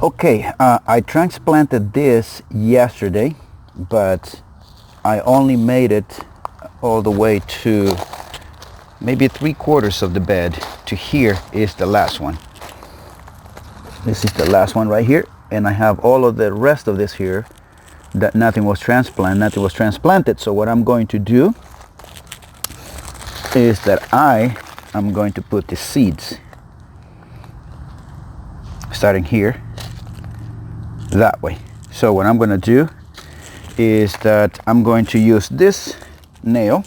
Okay, I transplanted this yesterday, but I only made it all the way to maybe 3/4 of the bed. To here is the last one. This is the last one right here, and I have all of the rest of this here that nothing was transplanted. So what I'm going to do is that I am going to put the seeds starting here that way. So what I'm going to do is that I'm going to use this nail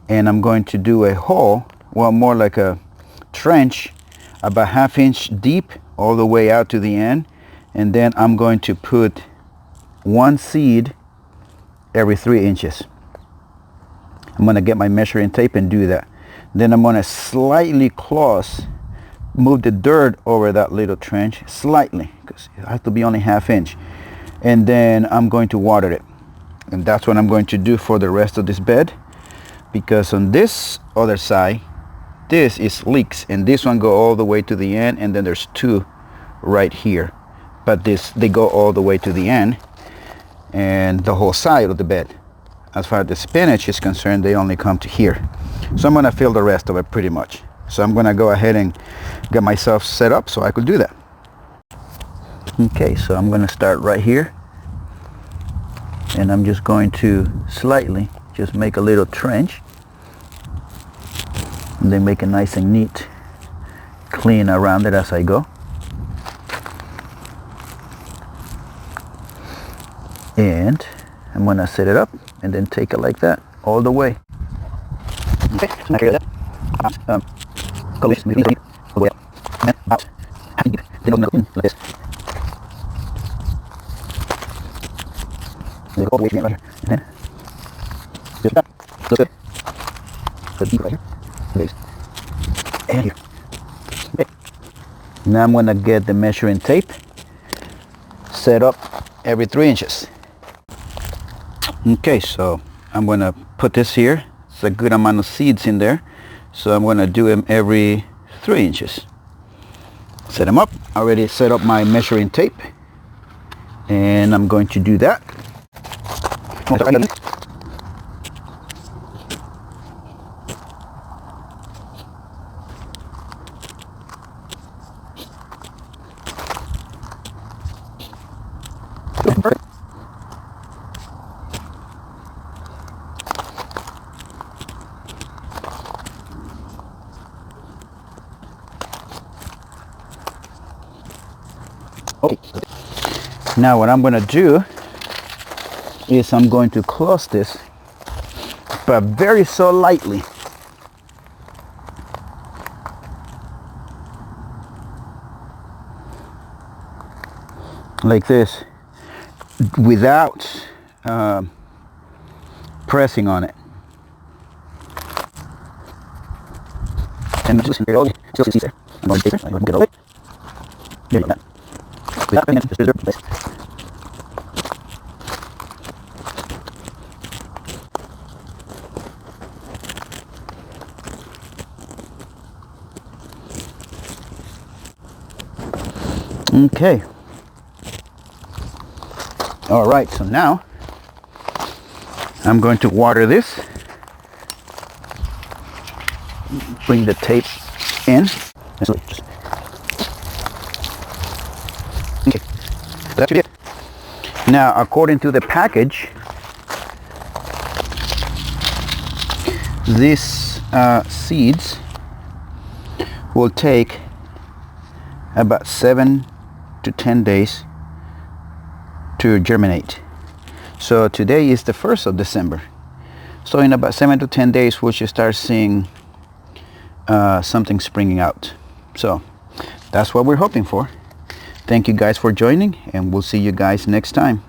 and I'm going to do a hole, well, more like a trench, about 1/2 inch deep all the way out to the end, and then I'm going to put one seed every 3 inches. I'm going to get my measuring tape and do that. Then I'm going to slightly move the dirt over that little trench slightly, because it has to be only 1/2 inch, and then I'm going to water it. And that's what I'm going to do for the rest of this bed, because on this other side this is leeks and this one go all the way to the end, and then there's two right here, but they go all the way to the end and the whole side of the bed. As far as the spinach is concerned, they only come to here. So I'm going to fill the rest of it pretty much. So I'm going to go ahead and get myself set up so I could do that. Okay, so I'm going to start right here, and I'm just going to slightly just make a little trench, and then make it nice and neat, clean around it as I go. And I'm going to set it up and then take it like that all the way. Okay, so now that. And here. Okay. Now I'm going to get the measuring tape set up every 3 inches. Okay, so I'm going to put this here. It's a good amount of seeds in there, so I'm going to do them every 3 inches. Set them up. I already set up my measuring tape, and I'm going to do that. Okay. Now what I'm going to do is I'm going to close this, but very so lightly. Like this, without pressing on it. And just here, still see there. I'm going to take it. I'm going to get it away. There you go. Without putting it, just preserve the place. Okay. All right, so now I'm going to water this. Bring the tape in. Okay, that's it. Now, according to the package, these seeds will take about 7 to 10 days to germinate. So today is the 1st of December. So in about 7 to 10 days, we should start seeing something springing out. So that's what we're hoping for. Thank you guys for joining, and we'll see you guys next time.